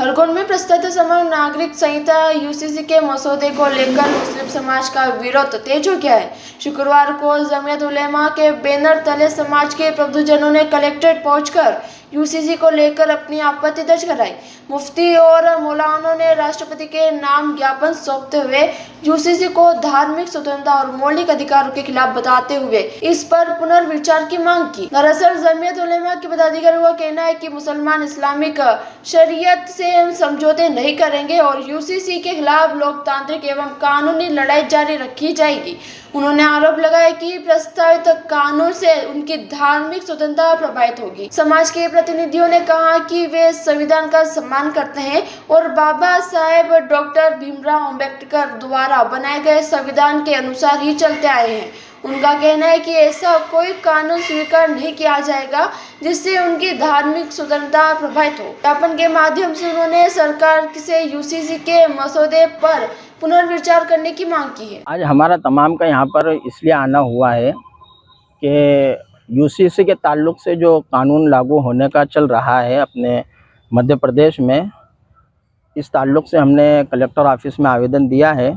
खरगोन में प्रस्तुत समग्र नागरिक संहिता यूसीसी के मसौदे को लेकर मुस्लिम समाज का विरोध तेज हो गया है। शुक्रवार को जमीयत उलेमा के बैनर तले समाज के प्रबुद्धजनों ने कलेक्ट्रेट पहुंचकर यूसीसी को लेकर अपनी आपत्ति दर्ज कराई। मुफ्ती और मौलानों ने राष्ट्रपति के नाम ज्ञापन सौंपते हुए यूसीसी को धार्मिक स्वतंत्रता और मौलिक अधिकारों के खिलाफ बताते हुए इस पर पुनर्विचार की मांग की। दरअसल जमीयत उलेमा के पदाधिकारियों का कहना है कि मुसलमान इस्लामिक शरीयत से समझौते नहीं करेंगे और यूसीसी के खिलाफ लोकतांत्रिक एवं कानूनी लड़ाई जारी रखी जाएगी। उन्होंने आरोप लगाया कि प्रस्तावित कानून से उनकी धार्मिक स्वतंत्रता प्रभावित होगी। समाज के प्रतिनिधियों ने कहा कि वे संविधान का सम्मान करते हैं और बाबा साहेब डॉक्टर भीमराव अम्बेडकर द्वारा बनाए गए संविधान के अनुसार ही चलते आए हैं। उनका कहना है कि ऐसा कोई कानून स्वीकार नहीं किया जाएगा जिससे उनकी धार्मिक स्वतंत्रता प्रभावित हो। ज्ञापन के माध्यम से उन्होंने सरकार से यूसीसी के मसौदे पर पुनर्विचार करने की मांग की है। आज हमारा तमाम का यहाँ पर इसलिए आना हुआ है कि यूसीसी के ताल्लुक से जो कानून लागू होने का चल रहा है अपने मध्य प्रदेश में, इस ताल्लुक से हमने कलेक्टर ऑफिस में आवेदन दिया है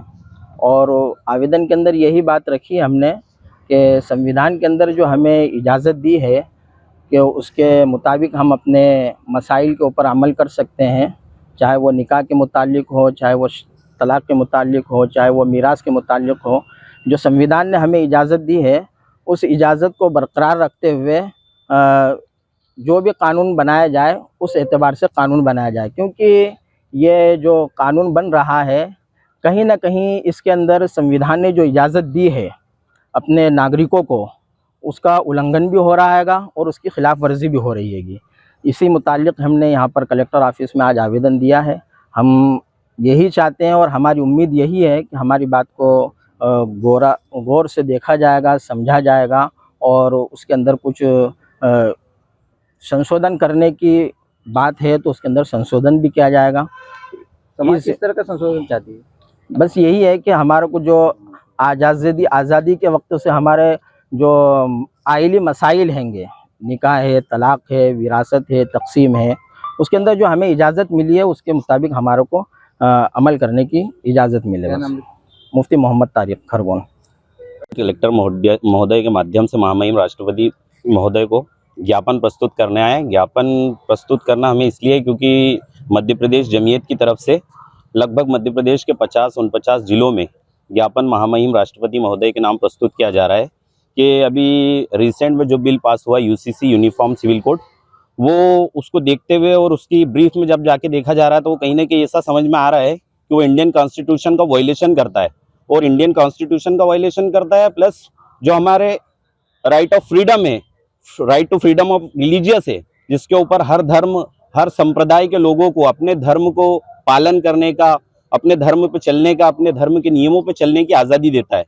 और आवेदन के अंदर यही बात रखी हमने कि संविधान के अंदर जो हमें इजाज़त दी है कि उसके मुताबिक हम अपने मसाइल के ऊपर अमल कर सकते हैं, चाहे वो निकाह के मुतालिक हो, चाहे वो तलाक़ के मुतालिक हो, चाहे वो मीरास के मुतालिक हो। जो संविधान ने हमें इजाज़त दी है उस इजाज़त को बरकरार रखते हुए जो भी कानून बनाया जाए उस एतबार से कानून बनाया जाए, क्योंकि ये जो कानून बन रहा है कहीं ना कहीं इसके अंदर संविधान ने जो इजाज़त दी है अपने नागरिकों को, उसका उल्लंघन भी हो रहा हैगा और उसकी खिलाफ वर्जी भी हो रही हैगी। इसी मुतालिक हमने यहाँ पर कलेक्टर ऑफिस में आज आवेदन दिया है। हम यही चाहते हैं और हमारी उम्मीद यही है कि हमारी बात को गौर से देखा जाएगा, समझा जाएगा और उसके अंदर कुछ संशोधन करने की बात है तो उसके अंदर संशोधन भी किया जाएगा। समाज किस तरह का संशोधन चाहती है? बस यही है कि हमारे को जो आज़ादी के वक्त से हमारे जो आइली मसाइल हैंगे, निकाह है, तलाक़ है, विरासत है, तक़सीम है, उसके अंदर जो हमें इजाज़त मिली है उसके मुताबिक हमारे को अमल करने की इजाज़त मिले। मुफ्ती मोहम्मद तारिक, खरगोन। कलेक्टर महोदय के माध्यम से महामहिम राष्ट्रपति महोदय को ज्ञापन प्रस्तुत करने आए। ज्ञापन प्रस्तुत करना हमें इसलिए क्योंकि मध्य प्रदेश जमीयत की तरफ से लगभग मध्य प्रदेश के 50-49 जिलों में ज्ञापन महामहिम राष्ट्रपति महोदय के नाम प्रस्तुत किया जा रहा है कि अभी रिसेंट में जो बिल पास हुआ यूसीसी यूनिफॉर्म सिविल कोड, वो उसको देखते हुए और उसकी ब्रीफ में जब जाके देखा जा रहा है तो वो कहीं ना कहीं ऐसा समझ में आ रहा है कि वो इंडियन कॉन्स्टिट्यूशन का वायलेशन करता है और इंडियन कॉन्स्टिट्यूशन का वायलेशन करता है, प्लस जो हमारे राइट ऑफ फ्रीडम है, right to freedom of religious है, जिसके ऊपर हर धर्म, हर संप्रदाय के लोगों को अपने धर्म को पालन करने का, अपने धर्म पे चलने का, अपने धर्म के नियमों पे चलने की आज़ादी देता है।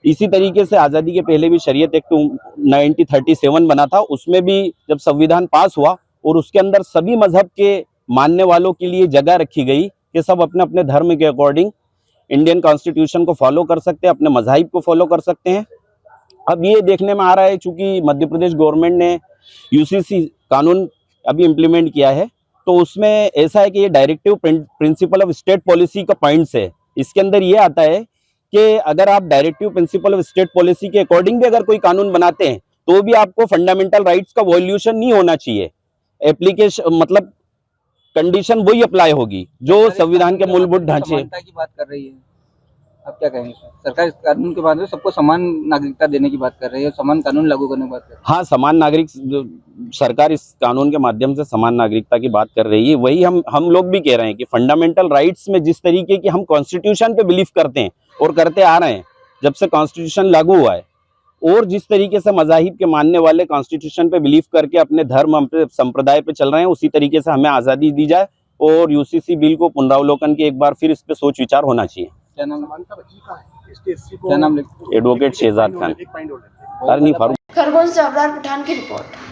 इसी तरीके से आज़ादी के पहले भी शरीयत एक्ट 1937 बना था, उसमें भी जब संविधान पास हुआ और उसके अंदर सभी मजहब के मानने वालों के लिए जगह रखी गई कि सब अपने अपने धर्म के अकॉर्डिंग इंडियन कॉन्स्टिट्यूशन को फॉलो कर सकते हैं, अपने मज़ाहिब को फॉलो कर सकते हैं। अब ये देखने में आ रहा है चूंकि मध्य प्रदेश गवर्नमेंट ने यूसीसी कानून अभी इम्प्लीमेंट किया है तो उसमें ऐसा है कि ये directive principle of state policy का पॉइंट्स है। इसके अंदर ये आता है कि अगर आप directive principle of state policy के अकॉर्डिंग भी अगर कोई कानून बनाते हैं तो भी आपको फंडामेंटल राइट्स का वॉल्यूशन नहीं होना चाहिए। एप्लीकेशन मतलब कंडीशन वही अप्लाई होगी जो संविधान के मूलभूत ढांचे की बात कर रही है। आप क्या कहेंगे? सरकार इस कानून के बाद सबको समान नागरिकता देने की बात कर रही है, समान कानून लागू करने की बात कर रही है। हाँ, समान नागरिक, सरकार इस कानून के माध्यम से समान नागरिकता की बात कर रही है। वही हम लोग भी कह रहे हैं कि फंडामेंटल राइट्स में जिस तरीके की हम कॉन्स्टिट्यूशन पे बिलीव करते हैं और करते आ रहे हैं जब से कॉन्स्टिट्यूशन लागू हुआ है, और जिस तरीके से मज़ाहिब के मानने वाले कॉन्स्टिट्यूशन पे बिलीव करके अपने धर्म, अपने संप्रदाय पे चल रहे हैं, उसी तरीके से हमें आज़ादी दी जाए और यूसीसी बिल को पुनरावलोकन के एक बार फिर इस पे सोच विचार होना चाहिए। क्या नाम? एडवोकेट शहजाद खान। खरगोन से अबरार पठान की रिपोर्ट।